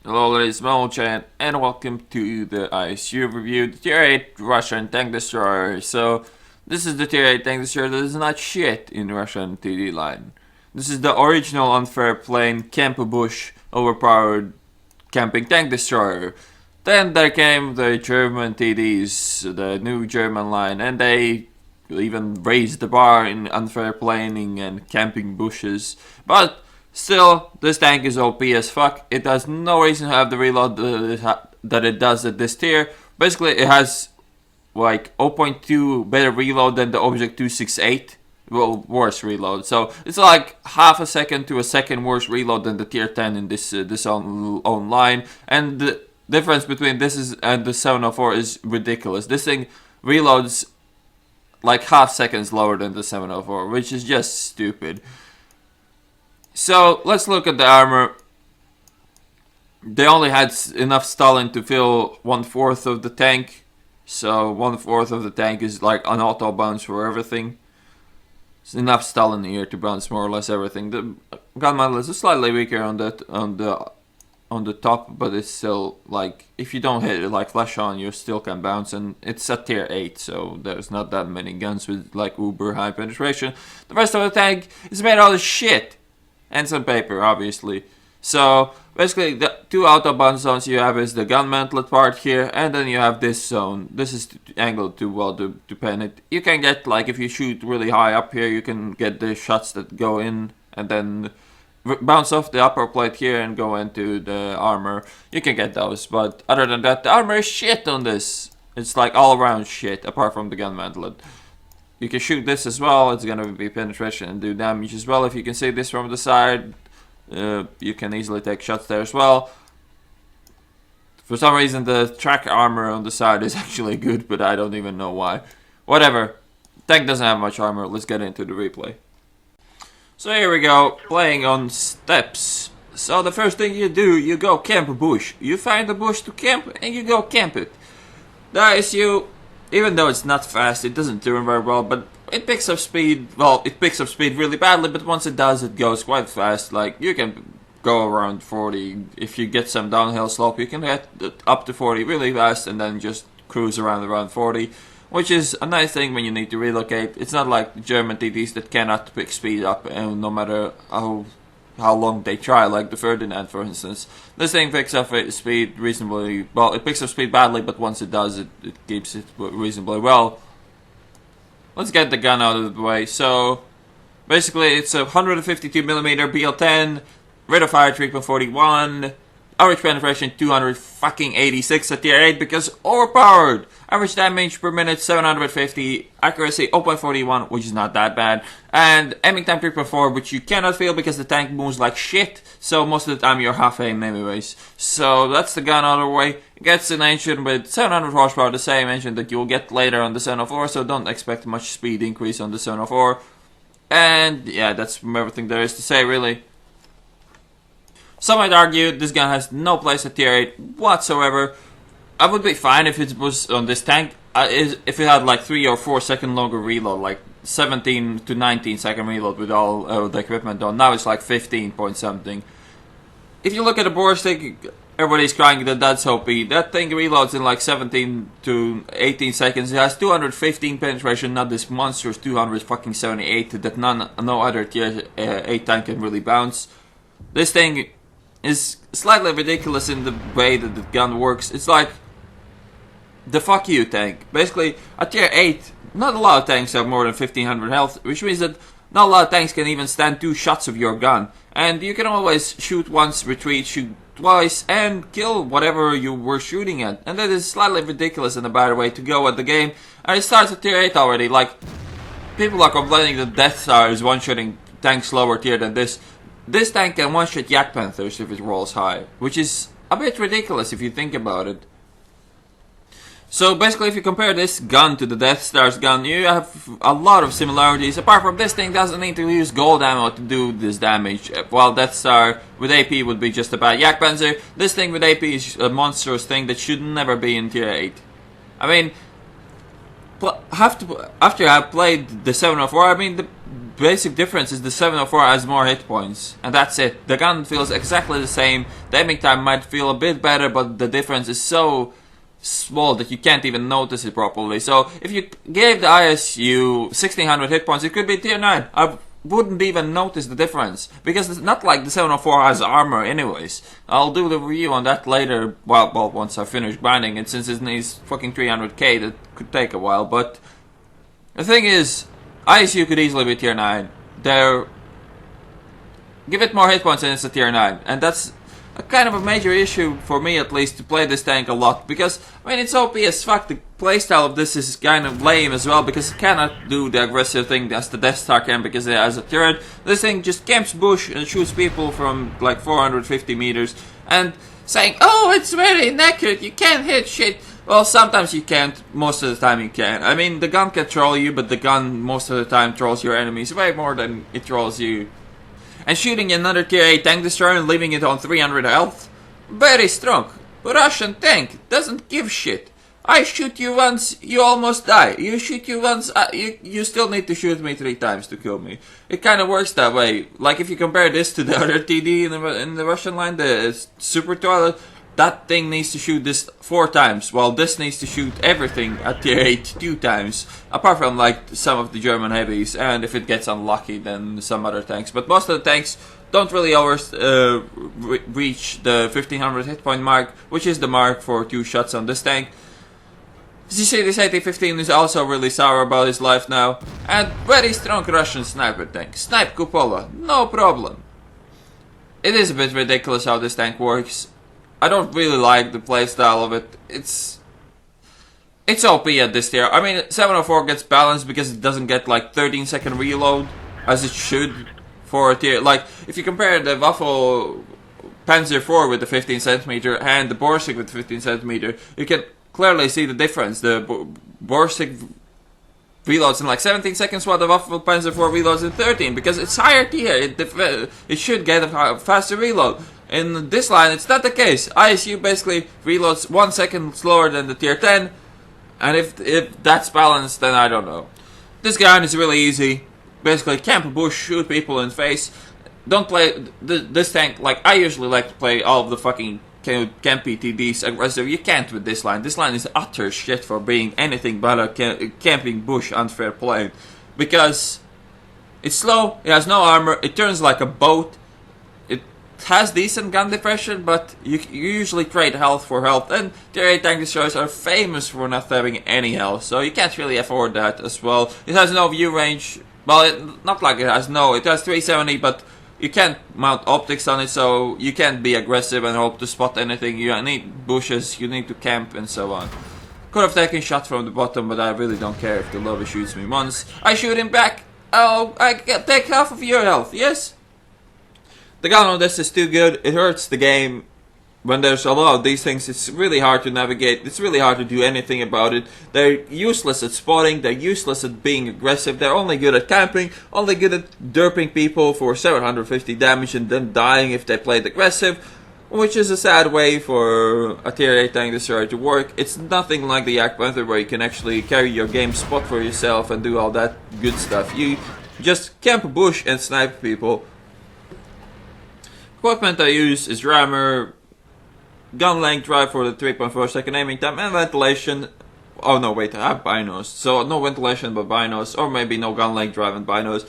Hello ladies and welcome to the ISU review, the Tier 8 Russian tank destroyer. So, this is the Tier 8 tank destroyer that is not shit in Russian TD line. This is the original unfair plane camp bush overpowered camping tank destroyer. Then there came the German TDs, the new German line, and they even raised the bar in unfair planing and camping bushes. But still, this tank is OP as fuck. It has no reason to have the reload that it does at this tier. Basically, it has like 0.2 better reload than the Object 268. Well, worse reload. So it's like half a second to a second worse reload than the tier 10 in this own line. And the difference between this and the 704 is ridiculous. This thing reloads like half seconds lower than the 704, which is just stupid. So let's look at the armor. They only had enough stalling to fill 1/4 of the tank. So 1/4 of the tank is like an auto bounce for everything. It's enough stalling here to bounce more or less everything. The gun model is slightly weaker on the top, but it's still like if you don't hit it like flash on, you still can bounce, and it's at tier 8, so there's not that many guns with like uber high penetration. The rest of the tank is made out of shit. And some paper, obviously. So, basically, the two auto bounce zones you have is the gun mantlet part here, and then you have this zone. This is angled too well to pen it. You can get, like, if you shoot really high up here, you can get the shots that go in, and then bounce off the upper plate here and go into the armor. You can get those, but other than that, the armor is shit on this. It's like all around shit, apart from the gun mantlet. You can shoot this as well, it's gonna be penetration and do damage as well. If you can see this from the side, you can easily take shots there as well. For some reason the track armor on the side is actually good, but I don't even know why. Whatever, tank doesn't have much armor, let's get into the replay. So here we go, playing on steps. So the first thing you do, you go camp a bush. You find a bush to camp and you go camp it. The ISU, even though it's not fast, it doesn't turn very well, but it picks up speed. Well, it picks up speed really badly, but once it does, it goes quite fast. Like, you can go around 40. If you get some downhill slope, you can get up to 40 really fast and then just cruise around 40, which is a nice thing when you need to relocate. It's not like the German TDs that cannot pick speed up, and no matter how long they try, like the Ferdinand, for instance. This thing picks up speed reasonably well. It picks up speed badly, but once it does, it keeps it reasonably well. Let's get the gun out of the way. So, basically, it's a 152mm BL10, rate of fire 3.41, average penetration 286 at tier 8 because overpowered. Average damage per minute 750, accuracy 0.41, which is not that bad, and aiming time 3.4, which you cannot feel because the tank moves like shit, so most of the time you're half aim anyways. So that's the gun out of the way. It gets an engine with 700 horsepower, the same engine that you'll get later on the 704, so don't expect much speed increase on the 704. And yeah, that's everything there is to say really. Some might argue this gun has no place at tier 8 whatsoever. I would be fine if it was on this tank, if it had like 3 or 4 second longer reload, like 17 to 19 second reload with all the equipment on. Now it's like 15 point something. If you look at the bore stick, everybody's crying that that's OP. That thing reloads in like 17 to 18 seconds. It has 215 penetration, not this monstrous 278 that no other tier 8 tank can really bounce. This thing is slightly ridiculous in the way that the gun works. It's like the fuck you tank. Basically, at tier 8, not a lot of tanks have more than 1500 health, which means that not a lot of tanks can even stand 2 shots of your gun. And you can always shoot once, retreat, shoot twice, and kill whatever you were shooting at. And that is slightly ridiculous in a better way to go at the game. And it starts at tier 8 already. Like, people are complaining that Death Star is one-shotting tanks lower tier than this. This tank can one-shot Yak Panthers if it rolls high, which is a bit ridiculous if you think about it. So basically, if you compare this gun to the Death Star's gun, you have a lot of similarities. Apart from this thing doesn't need to use gold ammo to do this damage. While Death Star with AP would be just a bad Yak Panzer, this thing with AP is a monstrous thing that should never be in tier 8. I mean, after I played the 704, I mean, basic difference is the 704 has more hit points, and that's it. The gun feels exactly the same. The aiming time might feel a bit better, but the difference is so small that you can't even notice it properly. So if you gave the ISU 1600 hit points, it could be tier 9. I wouldn't even notice the difference, because it's not like the 704 has armor anyways. I'll do the review on that later, well once I finish grinding it, since it needs fucking 300k, that could take a while. But the thing is, ISU could easily be tier 9. Give it more hit points and it's a tier 9, and that's a kind of a major issue for me, at least, to play this tank a lot, because I mean it's OP as fuck. The playstyle of this is kind of lame as well, because it cannot do the aggressive thing as the Death Star can, because it has a turret. This thing just camps bush and shoots people from like 450 meters, and saying, oh, it's very inaccurate, you can't hit shit. Well, sometimes you can't, most of the time you can. I mean, the gun can troll you, but the gun most of the time trolls your enemies way more than it trolls you. And shooting another tier 8 tank destroyer and leaving it on 300 health? Very strong. Russian tank doesn't give shit. I shoot you once, you almost die. You shoot you once, you still need to shoot me 3 times to kill me. It kind of works that way. Like if you compare this to the other TD in the Russian line, the Super Toilet, that thing needs to shoot this 4 times, while this needs to shoot everything at tier 8 2 times. Apart from like some of the German heavies, and if it gets unlucky then some other tanks. But most of the tanks don't really always reach the 1500 hit point mark, which is the mark for 2 shots on this tank. As you see, this AT-15 is also really sour about his life now. And very strong Russian sniper tank. Snipe Cupola, no problem. It is a bit ridiculous how this tank works. I don't really like the playstyle of it. It's OP at this tier. I mean, 704 gets balanced because it doesn't get like 13-second reload, as it should for a tier. Like, if you compare the Waffle Panzer IV with the 15cm and the Borsig with the 15cm, you can clearly see the difference. The Borsig reloads in like 17 seconds, while the Waffle Panzer IV reloads in 13, because it's higher tier. It should get a faster reload. In this line, it's not the case. ISU basically reloads 1 second slower than the tier 10, and if that's balanced, then I don't know. This gun is really easy. Basically, camp a bush, shoot people in face. Don't play this tank. Like, I usually like to play all of the fucking campy TDs aggressive. You can't with this line. This line is utter shit for being anything but a camping bush unfair play, because it's slow, it has no armor, it turns like a boat. It has decent gun depression, but you usually trade health for health, and tier 8 tank destroyers are famous for not having any health, so you can't really afford that as well. It has no view range. Well, not like it has 370, but you can't mount optics on it, so you can't be aggressive and hope to spot anything. You need bushes, you need to camp, and so on. Could have taken shot from the bottom, but I really don't care if the lobby shoots me once. I shoot him back. Oh, I take half of your health, yes? The gun on this is too good. It hurts the game. When there's a lot of these things, it's really hard to navigate. It's really hard to do anything about it. They're useless at spotting. They're useless at being aggressive. They're only good at camping. Only good at derping people for 750 damage and then dying if they played aggressive. Which is a sad way for a tier 8 tank destroyer to work. It's nothing like the Yak Panther, where you can actually carry your game spot for yourself and do all that good stuff. You just camp a bush and snipe people. Equipment I use is rammer, gun length drive for the 3.4 second aiming time, and ventilation. Oh no, wait, I have binos. So no ventilation but binos, or maybe no gun length drive and binos.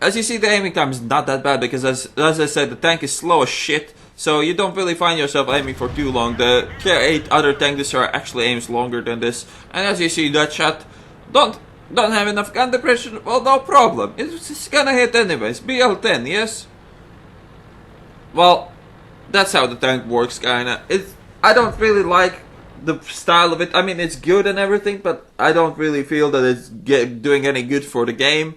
As you see, the aiming time is not that bad, because as I said, the tank is slow as shit, so you don't really find yourself aiming for too long. The tier 8 other tank destroyer actually aims longer than this, and as you see, that shot don't have enough gun depression. Well, no problem. It's gonna hit anyways. BL10, yes? Well, that's how the tank works, kinda. I don't really like the style of it. I mean, it's good and everything, but I don't really feel that it's doing any good for the game.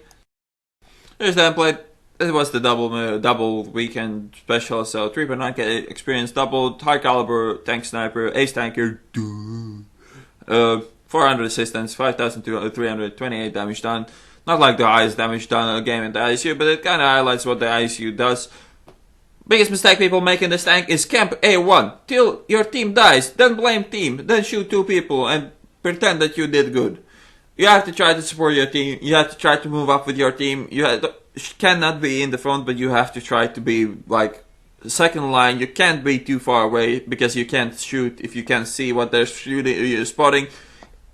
Here's the template. It was the double weekend special, so 3.9k experience, double, high caliber, tank sniper, ace tanker, 400 assistance, 5,328 damage done. Not like the highest damage done in a game in the ISU, but it kinda highlights what the ISU does. Biggest mistake people make in this tank is camp A1 till your team dies, then blame team, then shoot 2 people and pretend that you did good. You have to try to support your team. You have to try to move up with your team. Cannot be in the front, but you have to try to be like second line. You can't be too far away because you can't shoot if you can't see what they're shooting. You're spotting.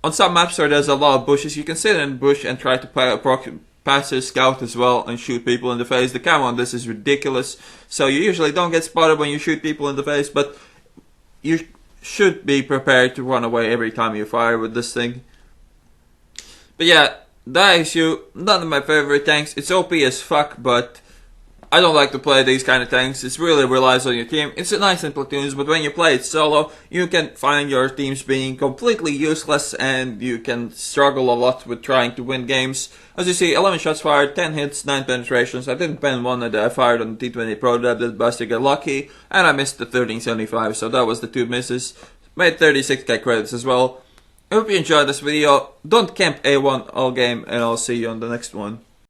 On some maps where there's a lot of bushes, you can sit in the bush and try to passes, scout as well, and shoot people in the face. The camo on this is ridiculous. So you usually don't get spotted when you shoot people in the face, but you should be prepared to run away every time you fire with this thing. But yeah, the ISU, none of my favorite tanks. It's OP as fuck, but I don't like to play these kind of tanks. It really relies on your team. It's nice in platoons, but when you play it solo, you can find your teams being completely useless and you can struggle a lot with trying to win games. As you see, 11 shots fired, 10 hits, 9 penetrations. I didn't pen one that I fired on the T20 Pro that did bust to get lucky, and I missed the 1375, so that was the 2 misses. Made 36k credits as well. I hope you enjoyed this video. Don't camp A1 all game, and I'll see you on the next one.